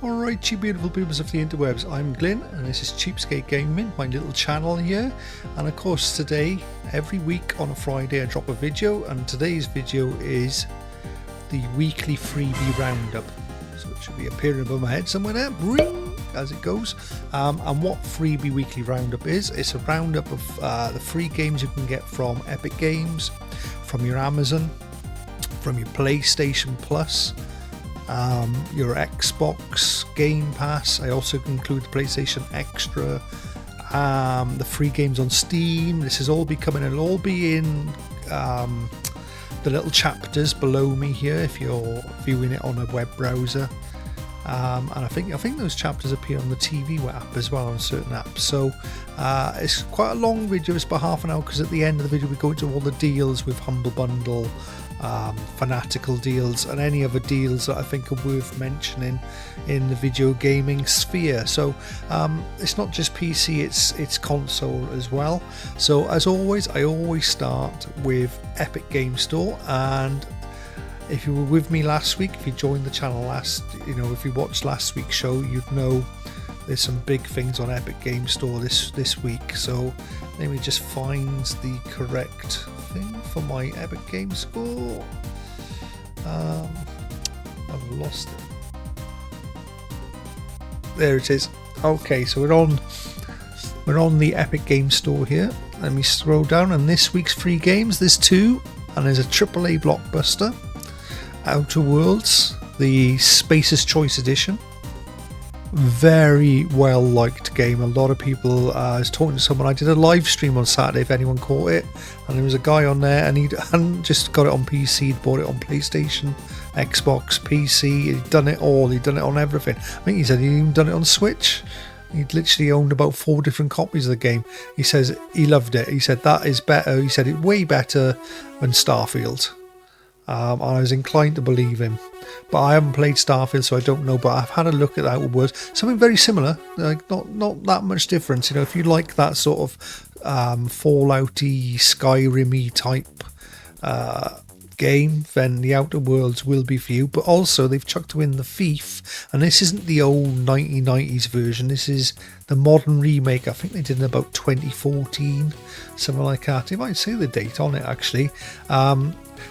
Alright, you beautiful peoples of the interwebs, I'm Glyn and this is CheapSkate Gaming, my little channel here. And of course today, every week on a Friday I drop a video, and today's video is the Weekly Freebie Roundup. So it should be appearing above my head somewhere there, ring, as it goes. And what Freebie Weekly Roundup is, it's a roundup of the free games you can get from Epic Games, from your Amazon, from your PlayStation Plus, your Xbox Game Pass. I also include the PlayStation Extra, the free games on Steam. This is all becoming, it'll all be in the little chapters below me here if you're viewing it on a web browser. And I think those chapters appear on the TV app as well, on certain apps. So it's quite a long video, it's about half an hour, because at the end of the video we go into all the deals with Humble Bundle, Fanatical deals, and any other deals that I think are worth mentioning in the video gaming sphere. So it's not just PC, it's console as well. So as always, I always start with Epic Game Store. And if you were with me last week, if you joined the channel if you watched last week's show, you'd know there's some big things on Epic Game Store this week. So let me just find the correct thing for my Epic Game Store. I've lost it. There it is. Okay, so we're on the Epic Game Store here. Let me scroll down, and this week's free games, there's two, and there's a AAA blockbuster, Outer Worlds, the Spacer's Choice Edition. Very well liked game. A lot of people, I was talking to someone, I did a live stream on Saturday if anyone caught it, and there was a guy on there and he hadn't just got it on PC, he'd bought it on PlayStation, Xbox, PC, he'd done it all, he'd done it on everything. I think he said he'd even done it on Switch. He'd literally owned about 4 different copies of the game. He says he loved it. He said that is better, he said it's way better than Starfield. I was inclined to believe him, but I haven't played Starfield, so I don't know. But I've had a look at Outer Worlds, something very similar, like not that much difference. You know, if you like that sort of Fallouty, Skyrim-y type game, then the Outer Worlds will be for you. But also they've chucked in the Thief, and this isn't the old 1990s version. This is the modern remake. I think they did in about 2014, something like that. You might say the date on it actually.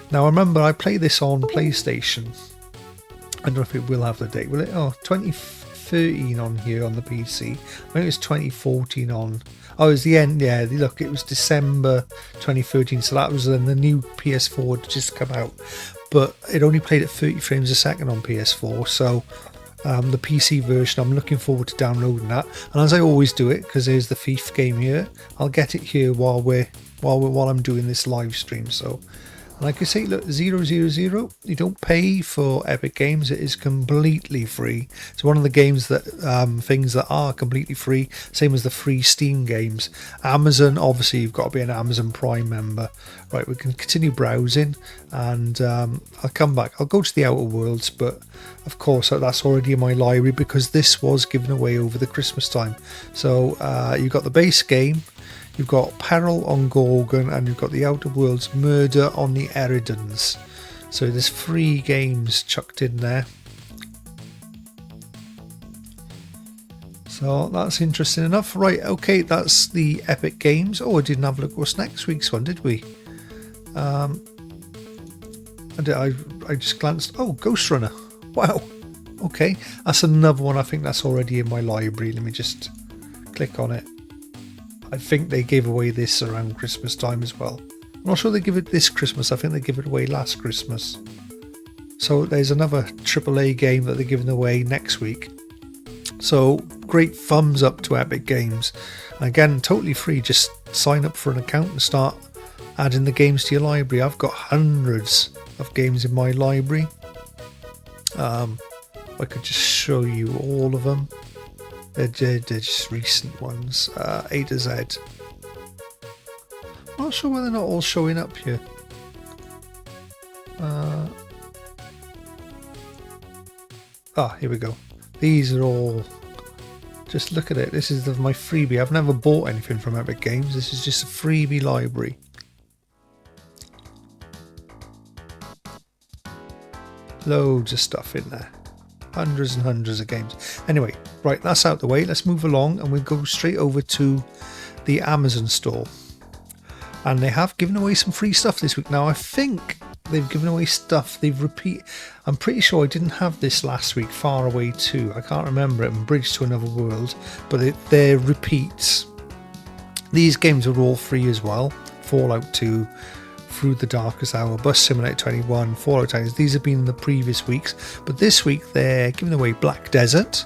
Now remember, I play this on PlayStation. I don't know if it will have the date, will it? Oh, 2013 on here on the PC. I think it was 2014 on. Oh, it was the end. Yeah, look, it was December 2013. So that was when the new PS4 had just come out. But it only played at 30 frames a second on PS4. So the PC version, I'm looking forward to downloading that. And as I always do it, because there's the Thief game here, I'll get it here while I'm doing this live stream. So. Like I say, look, 000, you don't pay for Epic Games, it is completely free. It's one of the games that, things that are completely free, same as the free Steam games. Amazon, obviously you've got to be an Amazon Prime member. Right, we can continue browsing, and I'll come back. I'll go to the Outer Worlds, but of course that's already in my library because this was given away over the Christmas time. So you've got the base game, you've got Peril on Gorgon, and you've got the Outer Worlds Murder on the Eridans. So there's 3 games chucked in there. So that's interesting enough. Right, okay, that's the Epic Games. Oh, I didn't have a look what's next week's one, did we? I just glanced. Oh, Ghost Runner. Wow. Okay, that's another one. I think that's already in my library. Let me just click on it. I think they gave away this around Christmas time as well. I'm not sure they give it this Christmas. I think they give it away last Christmas. So there's another AAA game that they're giving away next week. So great thumbs up to Epic Games. And again, totally free. Just sign up for an account and start adding the games to your library. I've got hundreds of games in my library. I could just show you all of them. They're just recent ones, A to Z. I'm not sure whether they're not all showing up here. Here we go. These are all, just look at it. This is my freebie. I've never bought anything from Epic Games. This is just a freebie library. Loads of stuff in there. Hundreds and hundreds of games. Anyway, right, that's out the way. Let's move along and we'll go straight over to the Amazon store. And they have given away some free stuff this week. Now, I think they've given away stuff. I'm pretty sure I didn't have this last week, Far Away 2. I can't remember it, and Bridge to Another World. But they're repeats. These games are all free as well. Fallout 2, Through the Darkest Hour, Bus Simulator 21, Fallout 10. These have been in the previous weeks. But this week they're giving away Black Desert.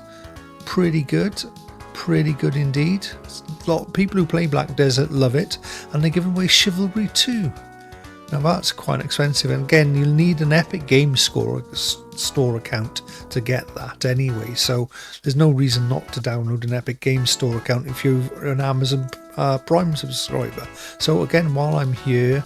Pretty good. Pretty good indeed. A lot of people who play Black Desert love it, and they're giving away Chivalry 2. Now that's quite expensive, and again you'll need an Epic Games Store account to get that anyway, so there's no reason not to download an Epic Games Store account if you're an Amazon Prime subscriber. So again, while I'm here,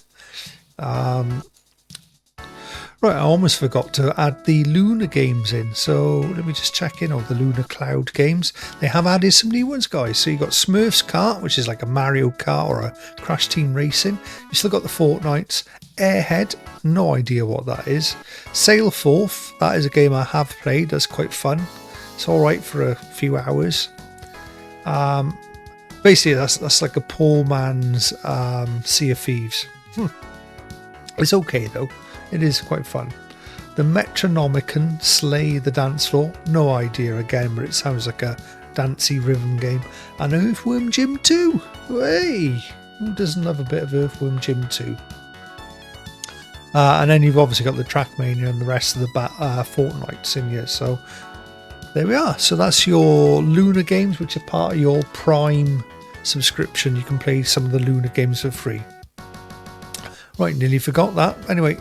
right, I almost forgot to add the Lunar games in. So let me just check in on the Lunar Cloud games. They have added some new ones, guys. So you've got Smurfs Kart, which is like a Mario Kart or a Crash Team Racing. You still got the Fortnites. Airhead, no idea what that is. Sail Forth, that is a game I have played. That's quite fun. It's all right for a few hours. Basically, that's like a poor man's Sea of Thieves. It's okay though. It is quite fun. The Metronomicon Slay the Dance Floor. No idea again, but it sounds like a dancey rhythm game. And Earthworm Jim 2. Hey! Who doesn't love a bit of Earthworm Jim 2? And then you've obviously got the Trackmania and the rest of the Fortnites in here. So there we are. So that's your Lunar games, which are part of your Prime subscription. You can play some of the Lunar games for free. Right, nearly forgot that. Anyway,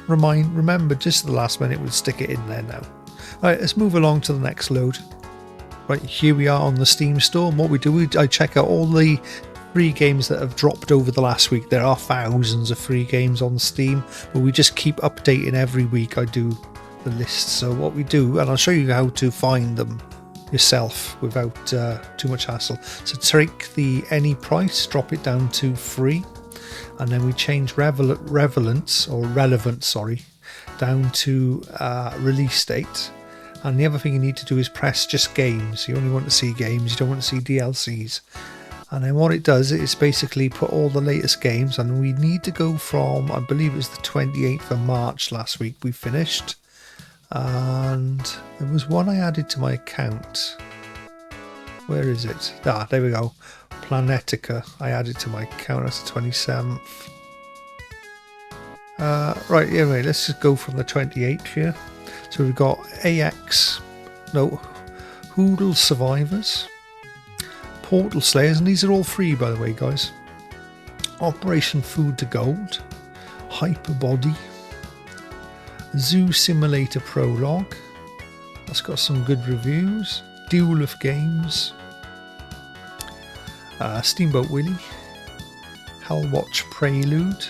remembered just at the last minute, we'll stick it in there now. Alright, let's move along to the next load. Right, here we are on the Steam store, and what we do, I check out all the free games that have dropped over the last week. There are thousands of free games on Steam, but we just keep updating every week. I do the list. So what we do, and I'll show you how to find them yourself without too much hassle. So take the any price, drop it down to free. And then we change relevance down to release date. And the other thing you need to do is press just games. You only want to see games, you don't want to see DLCs. And then what it does is basically put all the latest games, and we need to go from, I believe it was the 28th of March last week we finished. And there was one I added to my account. Where is it? Ah, there we go. Fanatical, I added to my account. That's the 27th. Right, anyway, let's just go from the 28th here. So we've got Hoodle Survivors, Portal Slayers, and these are all free, by the way, guys. Operation Food to Gold, Hyperbody, Zoo Simulator Prologue. That's got some good reviews. Duel of Games. Steamboat Willie, Hellwatch Prelude,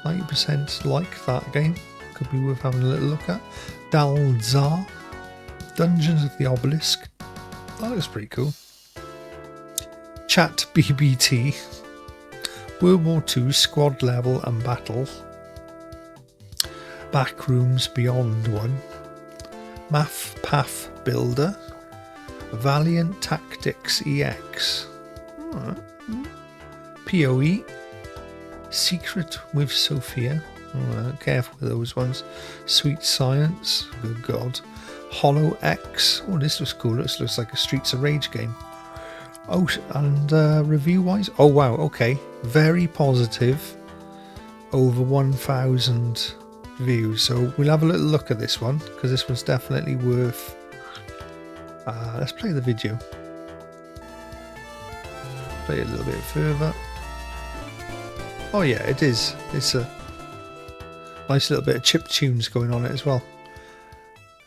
90% like that game, could be worth having a little look at. Dalzar, Dungeons of the Obelisk, that looks pretty cool. Chat BBT, World War II Squad Level and Battle, Backrooms Beyond 1, Math Path Builder, Valiant Tactics EX, PoE, Secret with Sophia, careful with those ones, Sweet Science, good god, Hollow X, oh this looks cool, this looks like a Streets of Rage game. Oh, and review wise, oh wow, okay, very positive, over 1,000 views, so we'll have a little look at this one, because this one's definitely worth. Let's play the video. Play it a little bit further. Oh yeah, it is. It's a nice little bit of chip tunes going on it as well.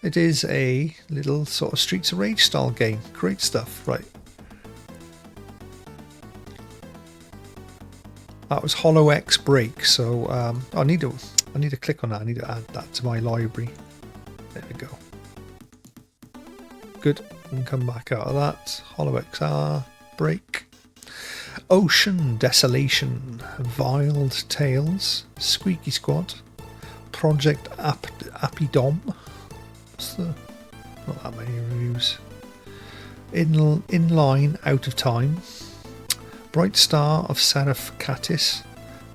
It is a little sort of Streets of Rage style game. Great stuff, right. That was Hollow X Break, so I need to click on that. I need to add that to my library. There we go. Good, we can come back out of that. Hollow XR, Break. Ocean Desolation, Wild Tales, Squeaky Squad, Project Appydom, Not that many reviews. In line, out of time. Bright Star of Seraph Catis.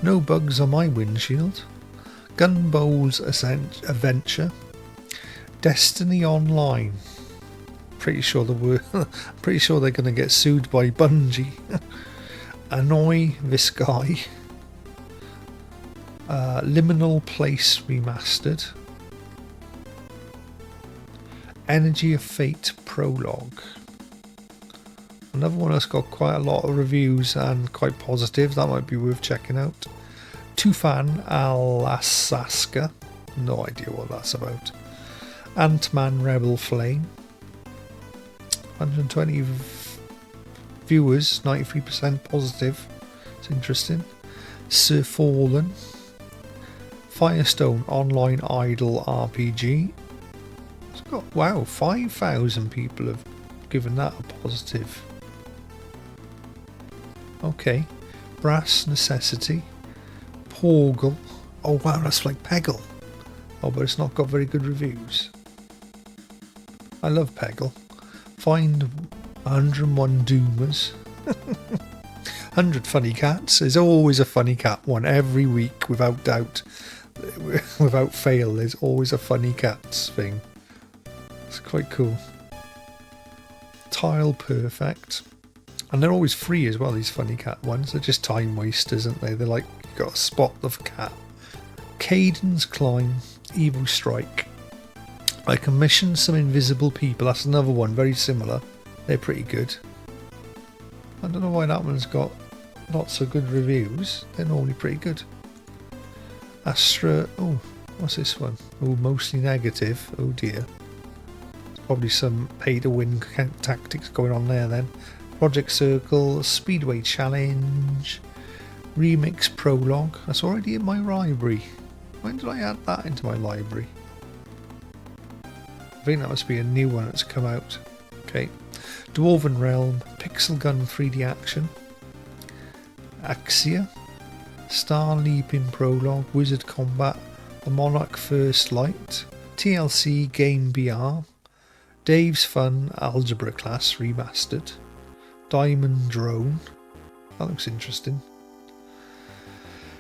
No bugs on my windshield. Gun Bowls Adventure. Destiny Online. Pretty sure pretty sure they're going to get sued by Bungie. Annoy this guy. Liminal Place Remastered. Energy of Fate Prologue. Another one that's got quite a lot of reviews and quite positive. That might be worth checking out. Tufan Alasaska. No idea what that's about. Ant-Man Rebel Flame. 120 viewers, 93% positive. It's interesting. Sir Fallen. Firestone Online Idol RPG. It's got, wow, 5,000 people have given that a positive. Okay. Brass Necessity. Porgal. Oh wow, that's like Peggle. Oh, but it's not got very good reviews. I love Peggle. Find 101 Doomers. 100 Funny Cats. There's always a funny cat one every week, without doubt. Without fail, there's always a funny cats thing. It's quite cool. Tile Perfect. And they're always free as well, these funny cat ones. They're just time wasters, aren't they? They're like, you've got to spot the cat. Caden's Climb, Evil Strike. I commissioned some invisible people. That's another one, very similar. They're pretty good. I don't know why that one's got lots of good reviews. They're normally pretty good. Astra, oh, what's this one? Oh, mostly negative. Oh dear. There's probably some pay to win tactics going on there then. Project Circle, Speedway Challenge, Remix Prologue. That's already in my library. When did I add that into my library? I think that must be a new one that's come out. Okay. Dwarven Realm, Pixel Gun 3D Action, Axia, Star Leaping Prologue, Wizard Combat, The Monarch First Light, TLC Game BR, Dave's Fun Algebra Class Remastered, Diamond Drone, that looks interesting,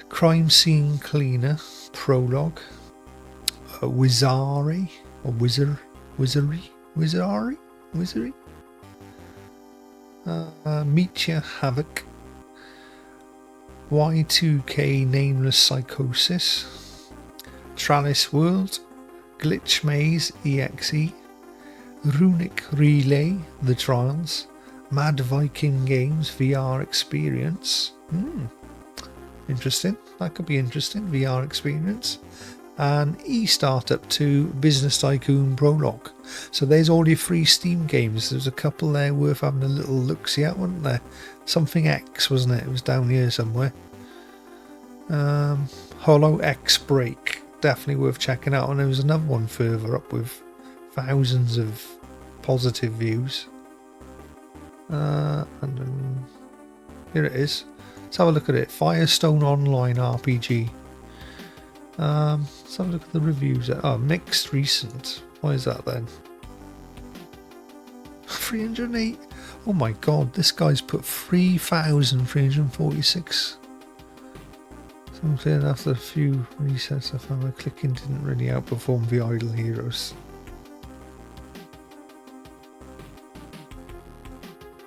Crime Scene Cleaner Prologue, Wizari, or Wizari, Meteor Havoc, Y2K Nameless Psychosis, Trallis World, Glitch Maze EXE, Runic Relay The Trials, Mad Viking Games VR Experience. Interesting. That could be interesting. VR Experience. And eStartup 2 Business Tycoon Prologue. So there's all your free Steam games. There's a couple there worth having a little look-see at, wasn't there? Something X, wasn't it? It was down here somewhere. Hollow X Break. Definitely worth checking out. And there was another one further up with thousands of positive views. And then here it is. Let's have a look at it. Firestone Online RPG. Let's have a look at the reviews. Oh, mixed recent. Why is that then? 308. Oh my god, this guy's put 3,346. Something after a few resets I found my clicking didn't really outperform the Idle Heroes.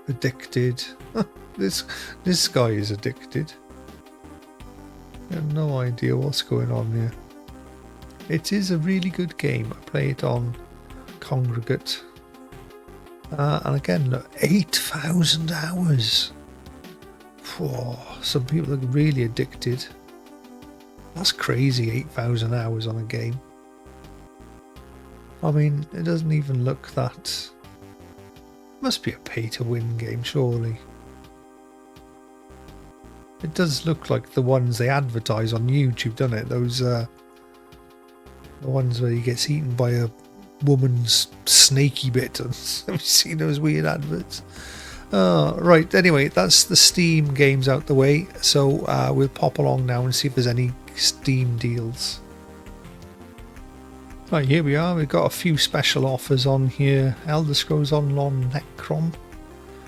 Addicted. This guy is addicted. I have no idea what's going on here. It is a really good game. I play it on Congregate. And again, look, 8,000 hours. Whoa, some people are really addicted. That's crazy, 8,000 hours on a game. I mean, it doesn't even look that... Must be a pay-to-win game, surely. It does look like the ones they advertise on YouTube, doesn't it? Those, the ones where he gets eaten by a woman's snaky bit. Have you seen those weird adverts? Right, anyway, that's the Steam games out the way. So we'll pop along now and see if there's any Steam deals. Right, here we are. We've got a few special offers on here. Elder Scrolls Online Necrom.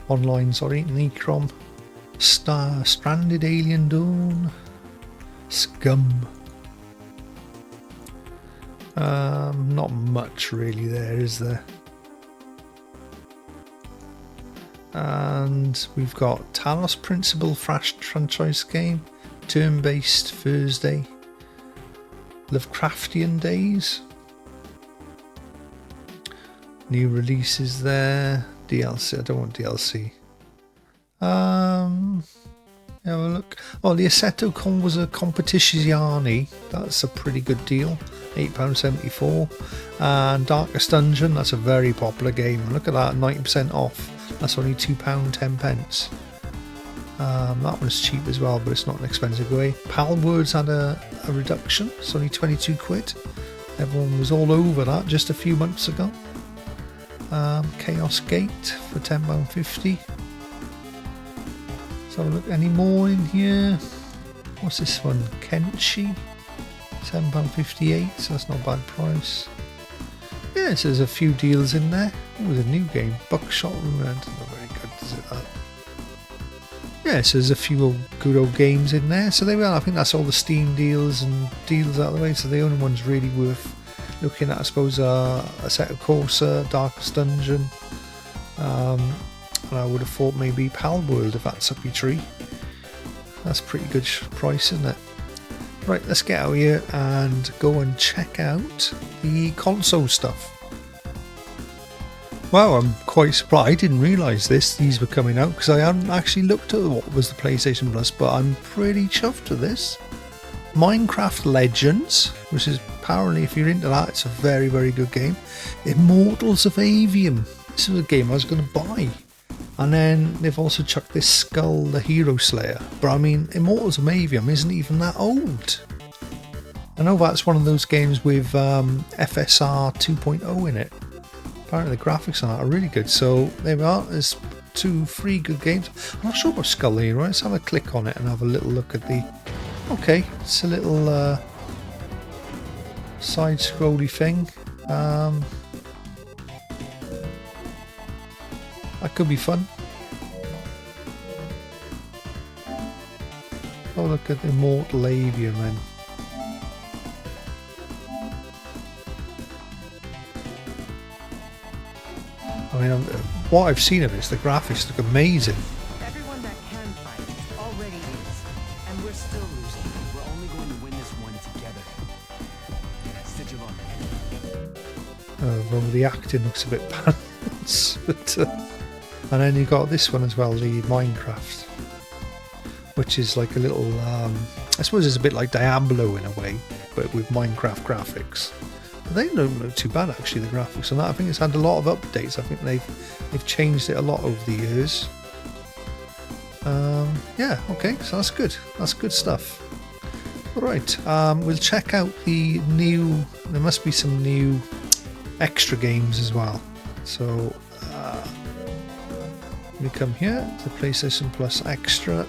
Necrom. Stranded Alien Dawn. Scum. Not much really there, is there? And we've got Talos Principle franchise game, turn-based Thursday, Lovecraftian Days, new releases there, DLC. I don't want DLC. Have a look. Oh, the Assetto Conversa Competitiziani. That's a pretty good deal. £8.74. And Darkest Dungeon. That's a very popular game. Look at that, 90% off. That's only £2.10. That one's cheap as well, but it's not an expensive way. Palwords had a reduction. It's only 22 quid. Everyone was all over that just a few months ago. Chaos Gate for £10.50. Let's have a look. Any more in here? What's this one? Kenshi, £7.58. So that's not a bad price. Yes, there's a few deals in there. Oh, there's a new game. Buckshot Room. Not very good, is it? That? Yeah, so there's a few good old games in there. So there we are. I think that's all the Steam deals and deals out of the way. So the only ones really worth looking at, I suppose, Assetto Corsa, Darkest Dungeon. And I would have thought maybe Palworld, if that's up your tree. That's a pretty good price, isn't it? Right, let's get out here and go and check out the console stuff. Wow, I'm quite surprised. I didn't realise these were coming out because I hadn't actually looked at what was the PlayStation Plus, but I'm pretty chuffed with this. Minecraft Legends, which is apparently, if you're into that, it's a very, very good game. Immortals of Avium. This is a game I was going to buy. And then they've also chucked this Skull the Hero Slayer. But I mean, Immortals of Avium isn't even that old. I know that's one of those games with FSR 2.0 in it. Apparently the graphics on that are really good. So there we are. There's 2 free good games. I'm not sure about Skull the Hero. Let's have a click on it and have a little look at the... Okay, it's a little side-scrolly thing. That could be fun. Oh, look at Immortal Avium then. I mean, what I've seen of it, the graphics look amazing. Everyone that can fight already is, and we're still losing. We're only going to win this one together. Sigil on. Well, the acting looks a bit pants, but and then you got this one as well, the Minecraft, which is like a little, I suppose it's a bit like Diablo in a way, but with Minecraft graphics. But they don't look too bad actually, the graphics on that. I think it's had a lot of updates. I think they've changed it a lot over the years. Yeah, okay, so that's good. That's good stuff. Right, we'll check out the new. There must be some new extra games as well. So we come here to PlayStation Plus Extra,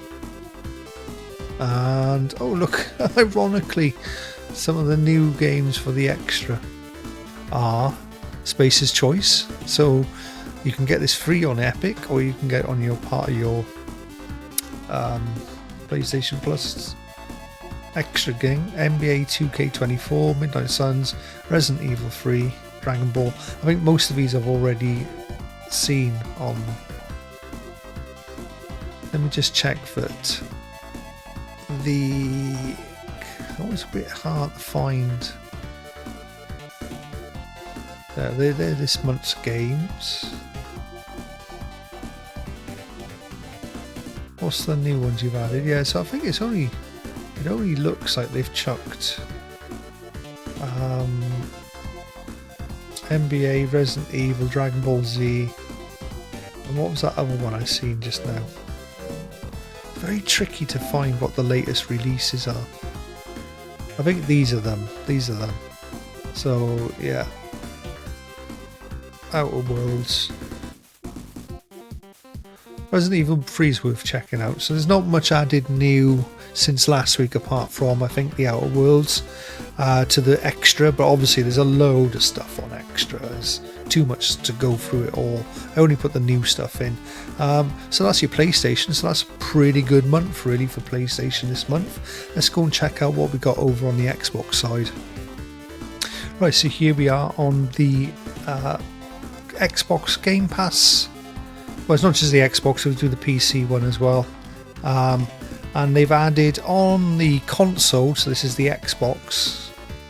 and oh look, ironically, some of the new games for the Extra are Space's Choice. So you can get this free on Epic, or you can get it on your part of your PlayStation Plus Extra game. NBA 2K24, Midnight Suns, Resident Evil 3, Dragon Ball. I think most of these I've already seen on. Let me just check that the... Oh, it's a bit hard to find. They're this month's games. What's the new ones you've added? Yeah, so I think it's only... It only looks like they've chucked NBA, Resident Evil, Dragon Ball Z, and what was that other one I seen just now? Very tricky to find what the latest releases are. I think these are them. These are them. So yeah, Outer Worlds. Resident Evil 3 is worth checking out. So there's not much added new since last week, apart from I think the Outer Worlds. to the extra, but obviously there's a load of stuff on extra. There's too much to go through it all. I only put the new stuff in. So that's your PlayStation. So that's a pretty good month really for PlayStation this month. Let's go and check out what we got over on the Xbox side. Right, so here we are on the Xbox Game Pass. Well, it's not just the Xbox, we'll do the PC one as well. And they've added on the console, so this is the Xbox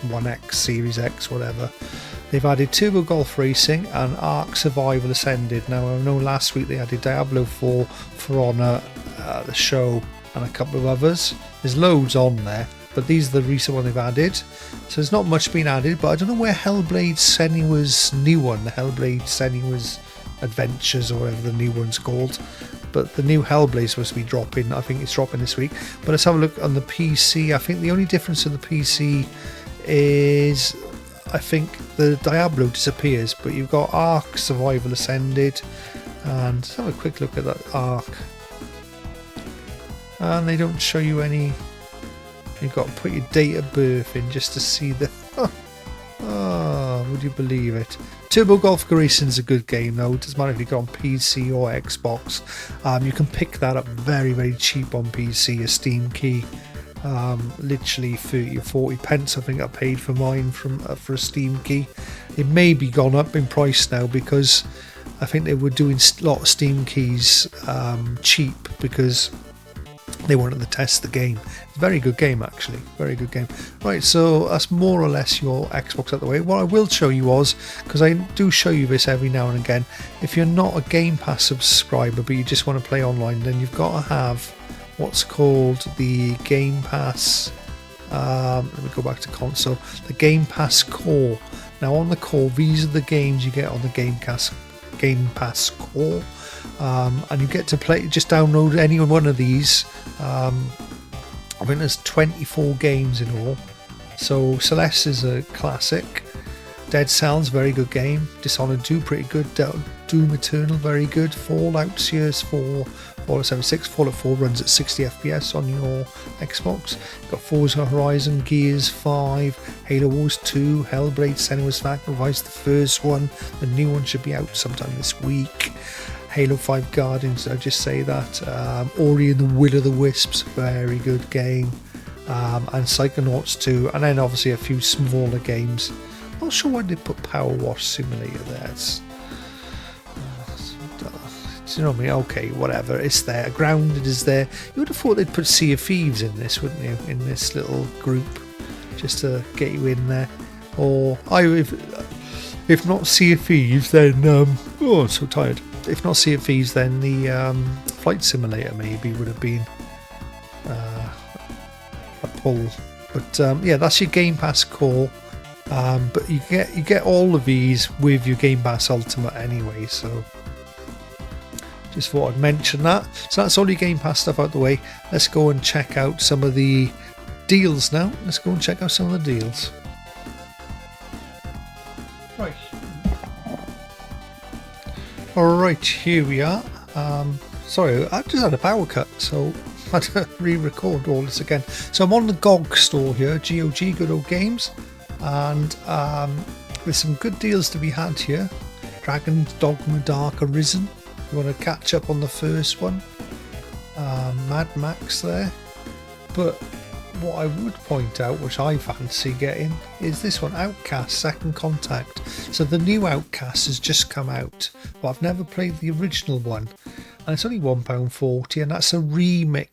One X, Series X, whatever. They've added Turbo Golf Racing and Ark Survival Ascended. Now, I know last week they added Diablo 4, For Honor, the show, and a couple of others. There's loads on there, but these are the recent one they've added. So there's not much been added, but I don't know where Hellblade Senua's new one, the Hellblade Senua's Adventures, or whatever the new one's called. But the new Hellblade is supposed to be dropping. I think it's dropping this week. But let's have a look on the PC. I think the only difference in the PC is, I think the Diablo disappears, but you've got Ark Survival Ascended, and let's have a quick look at that Ark. And they don't show you any. You've got to put your date of birth in just to see the. Oh, would you believe it? Turbo Golf Racing is a good game though. It doesn't matter if you go on PC or Xbox. You can pick that up very, very cheap on PC. A Steam key, literally 30 or 40 pence. I think I paid for mine for a Steam key. It may be gone up in price now because I think they were doing a lot of Steam keys cheap because they wanted to test the game. It's a very good game actually, very good game. Right, so that's more or less your Xbox out the way. What I will show you was, because I do show you this every now and again, if you're not a Game Pass subscriber but you just want to play online, then you've got to have what's called the Game Pass, let me go back to console, the Game Pass Core. Now on the Core, these are the games you get on the Game Pass Core. And you get to play, just download any one of these. I think there's 24 games in all. So Celeste is a classic. Dead Cells, very good game. Dishonored 2, pretty good. Doom Eternal, very good. Fallout Series 4, Fallout 76. Fallout 4 runs at 60 FPS on your Xbox. Got Forza Horizon, Gears 5, Halo Wars 2, Hellblade Senua's Sacrifice, the first one. The new one should be out sometime this week. Halo 5 Guardians, did I just say that? Ori and the Will of the Wisps, very good game. And Psychonauts 2, and then obviously a few smaller games. Not sure why they put Power Wash Simulator there. Do you know what I mean? Okay, whatever, it's there. Grounded is there. You would have thought they'd put Sea of Thieves in this, wouldn't you? In this little group, just to get you in there. Or if not Sea of Thieves, then oh, I'm so tired. If not Sea of Thieves, then the Flight Simulator maybe would have been a pull. But yeah, that's your Game Pass Core. But you get all of these with your Game Pass Ultimate anyway. So just thought I'd mention that. So that's all your Game Pass stuff out the way. Let's go and check out some of the deals now. Let's go and check out some of the deals. Right. Alright, here we are. Sorry, I just had a power cut, so I had to re-record all this again. So I'm on the GOG store here, GOG, Good Old Games, and there's some good deals to be had here. Dragon's Dogma Dark Arisen. You want to catch up on the first one. Mad Max there. But what I would point out, which I fancy getting, is this one, Outcast Second Contact. So the new Outcast has just come out, but I've never played the original one, and it's only £1.40, and that's a remake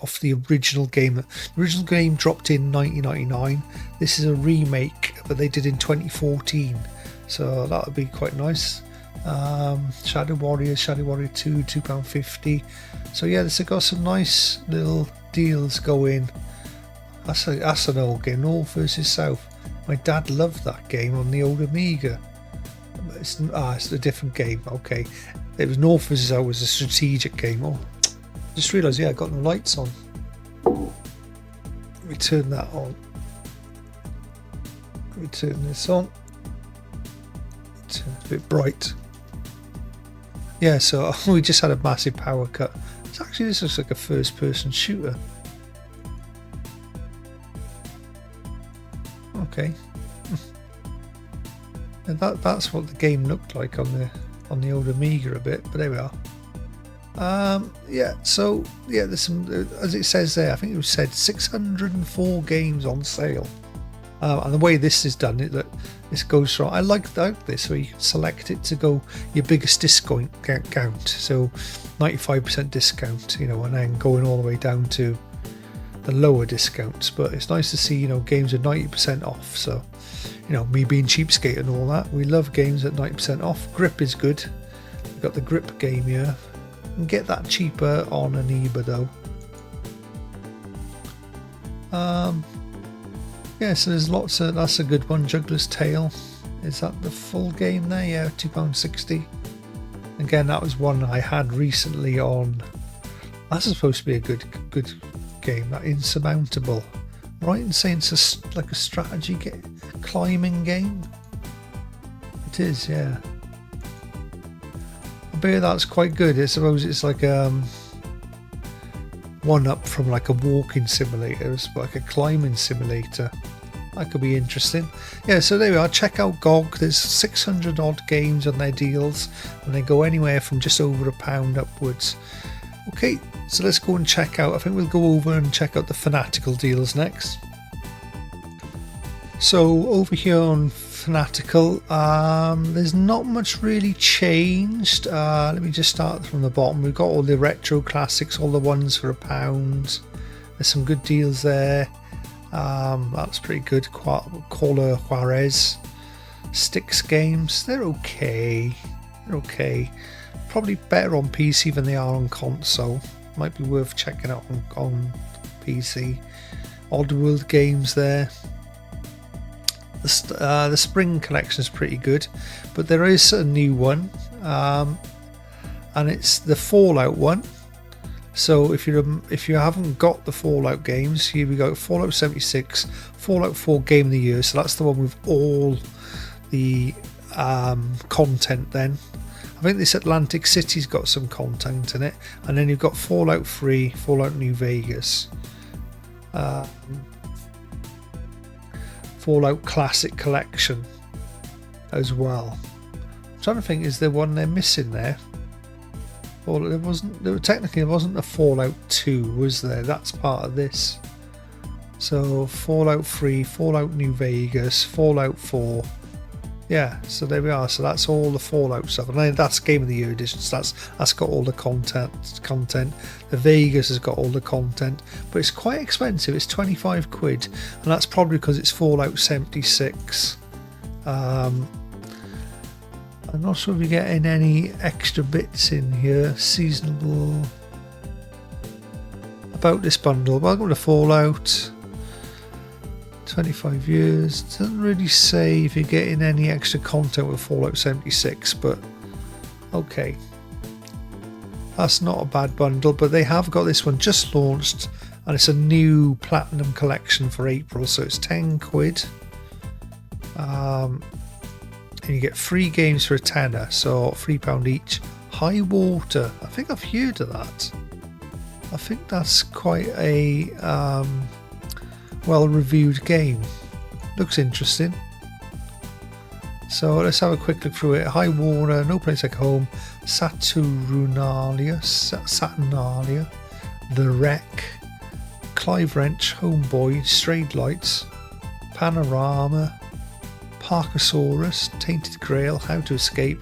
of the original game. The original game dropped in 1999. This is a remake, but they did in 2014, so that would be quite nice. Shadow Warrior 2, £2.50. So yeah, this has got some nice little deals going. That's an old game, North versus South. My dad loved that game on the old Amiga. It's a different game. Okay, it was North versus South, was a strategic game. Oh, just realised, yeah, I got no lights on. Let me turn that on. Let me turn this on. It's a bit bright. Yeah, so we just had a massive power cut. This looks like a first-person shooter. Okay. And that's what the game looked like on the old Amiga a bit, but there we are. Yeah, so yeah, there's some, as it says there, I think it was said 604 games on sale. And the way this is done, that this goes from, I like this, where you can select it to go your biggest discount count, so 95% discount, you know, and then going all the way down to the lower discounts. But it's nice to see, you know, games are 90% off. So, you know, me being cheapskate and all that, we love games at 90% off. Grip is good. We've got the Grip game here. You can get that cheaper on an eBay though. Yeah, so there's lots of, that's a good one. Juggler's Tale. Is that the full game there? Yeah, £2.60. Again, that was one I had recently on. That's supposed to be a good game. That Insurmountable. Right in saying it's like a strategy climbing game. It is, yeah. I bet that's quite good. I suppose it's like one up from like a walking simulator. It's like a climbing simulator. That could be interesting. Yeah, so there we are. Check out GOG. There's 600 odd games on their deals, and they go anywhere from just over £1 upwards. Okay, so let's go and check out. I think we'll go over and check out the Fanatical deals next. So over here on Fanatical, there's not much really changed. Let me just start from the bottom. We've got all the retro classics, all the ones for £1. There's some good deals there. That's pretty good. Caller Juarez, Sticks games, they're okay. They're okay. Probably better on PC than they are on console. Might be worth checking out on PC. Oddworld games there. The spring collection is pretty good, but there is a new one, and it's the Fallout one. So if you haven't got the Fallout games, here we go. Fallout 76, Fallout 4 Game of the Year. So that's the one with all the content. Then I think this Atlantic City's got some content in it, and then you've got Fallout 3, Fallout New Vegas. Fallout Classic Collection as well. I'm trying to think, is there one they're missing there? Well, technically there wasn't a Fallout 2, was there? That's part of this. So Fallout 3, Fallout New Vegas, Fallout 4. Yeah, so there we are. So that's all the Fallout stuff, and that's Game of the Year edition. So that's got all the content. The Vegas has got all the content, but it's quite expensive. It's 25 quid, and that's probably because it's Fallout 76. I'm not sure if you're getting any extra bits in here. Seasonable. About this bundle. Welcome to Fallout. 25 years. Doesn't really say if you're getting any extra content with Fallout 76, but okay. That's not a bad bundle, but they have got this one just launched, and it's a new Platinum collection for April, so it's 10 quid. And you get 3 games for a tenner, so £3 each. High Water, I think I've heard of that. I think that's quite a well-reviewed game. Looks interesting. So let's have a quick look through it. High Water, No Place Like Home, Saturnalia, The Wreck, Clive Wrench, Homeboy, Strayed Lights, Panorama, Parkosaurus, Tainted Grail, How to Escape,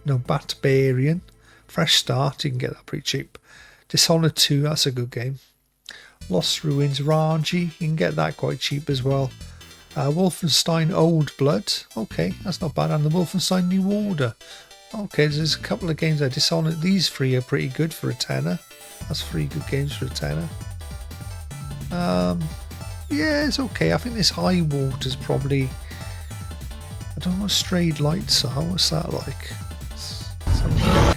Batbarian, Fresh Start, you can get that pretty cheap. Dishonored 2, that's a good game. Lost Ruins, Raji, you can get that quite cheap as well. Wolfenstein Old Blood, okay, that's not bad. And the Wolfenstein New Order, okay, there's a couple of games there. Dishonored, these 3 are pretty good for a tenner. That's 3 good games for a tenner. Yeah, it's okay. I think this High Water's probably, I don't know what Strayed Lights are. What's that like? Let's have a look.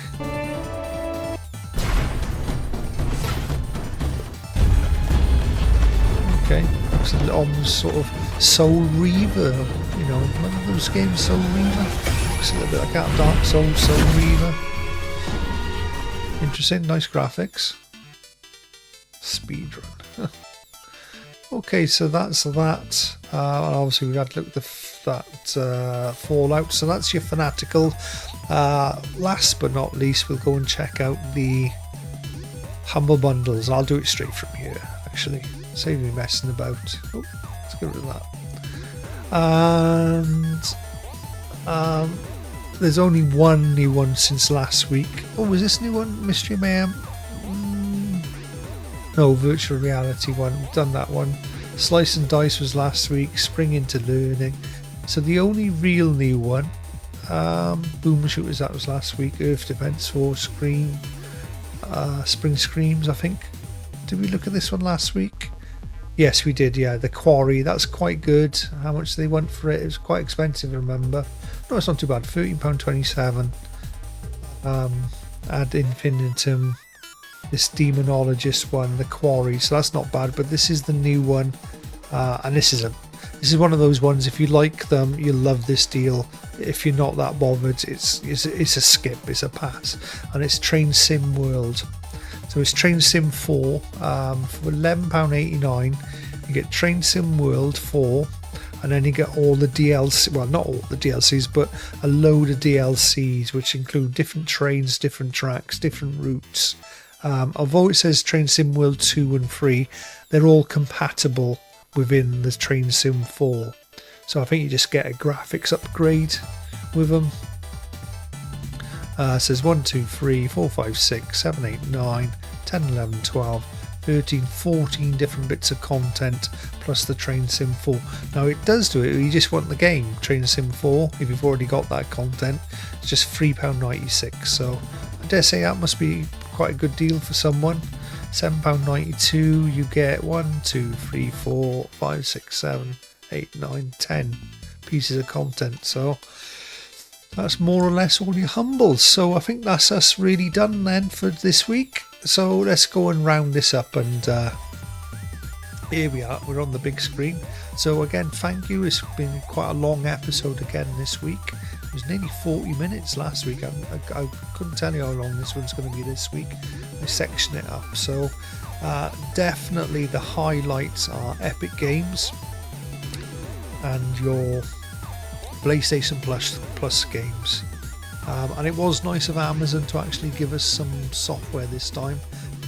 Okay, looks almost sort of Soul Reaver, you know, remember those games, Soul Reaver? Looks a little bit like that, Dark Souls, Soul Reaver. Interesting, nice graphics. Speedrun. Okay, so that's that. And obviously we had to look at that Fallout. So that's your Fanatical. Last but not least, we'll go and check out the Humble Bundles. I'll do it straight from here, actually. Save me messing about. Oh, let's get rid of that. And there's only one new one since last week. Oh, was this new one? Mystery Mayhem? No, virtual reality one. We've done that one. Slice and Dice was last week. Spring into Learning. So the only real new one, Boom Shooters, that was last week. Earth Defense Force, Scream, Spring Screams, I think. Did we look at this one last week? Yes, we did. Yeah, the Quarry. That's quite good. How much they want for it? It was quite expensive, remember? No, it's not too bad. £13.27. Ad Infinitum. This Demonologist one, the Quarry, so that's not bad. But this is the new one, and this is one of those ones. If you like them, you'll love this deal. If you're not that bothered, it's a skip, it's a pass. And it's Train Sim World. So it's Train Sim 4 for £11.89. You get Train Sim World 4, and then you get all the DLC. Well, not all the DLCs, but a load of DLCs, which include different trains, different tracks, different routes. Although it says Train Sim World 2 and 3, they're all compatible within the Train Sim 4. So I think you just get a graphics upgrade with them. It says 1, 2, 3, 4, 5, 6, 7, 8, 9, 10, 11, 12, 13, 14 different bits of content plus the Train Sim 4. Now it does do it, you just want the game, Train Sim 4, if you've already got that content, it's just £3.96. So I dare say that must be quite a good deal for someone. £7.92, you get 1, 2, 3, 4, 5, 6, 7, 8, 9, 10 pieces of content. So that's more or less all your humbles. So I think that's us really done then for this week. So let's go and round this up, and here we are, we're on the big screen. So again, thank you. It's been quite a long episode again this week. It was nearly 40 minutes last week. I couldn't tell you how long this one's going to be this week. I section it up. So definitely the highlights are Epic Games and your PlayStation Plus games. And it was nice of Amazon to actually give us some software this time.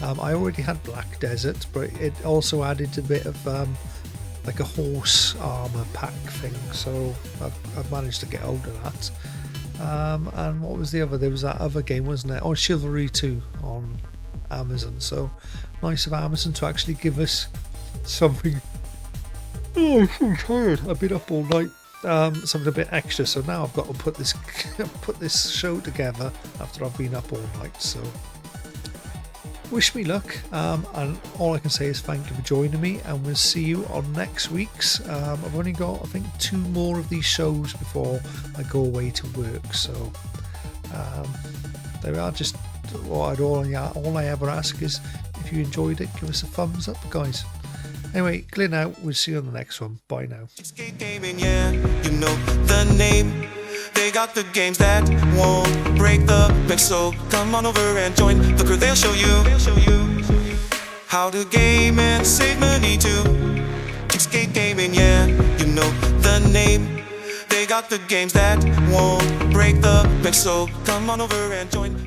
I already had Black Desert, but it also added a bit of like a horse armor pack thing, so I've managed to get hold of that. And what was the other? There was that other game, wasn't it? Oh, Chivalry 2 on Amazon. So nice of Amazon to actually give us something. Oh, I'm so tired. I've been up all night. Something a bit extra. So now I've got to put this show together after I've been up all night. So wish me luck, and all I can say is thank you for joining me, and we'll see you on next week's. I've only got, I think, 2 more of these shows before I go away to work, so there we are. Just what all I ever ask is, if you enjoyed it, give us a thumbs up, guys. Anyway, Glyn out. We'll see you on the next one. Bye now. CheapSkate gaming, yeah, you know the name. They got the games that won't break the bank, so come on over and join the crew. They'll show you how to game and save money too. CheapSkate gaming, yeah, you know the name. They got the games that won't break the bank, so come on over and join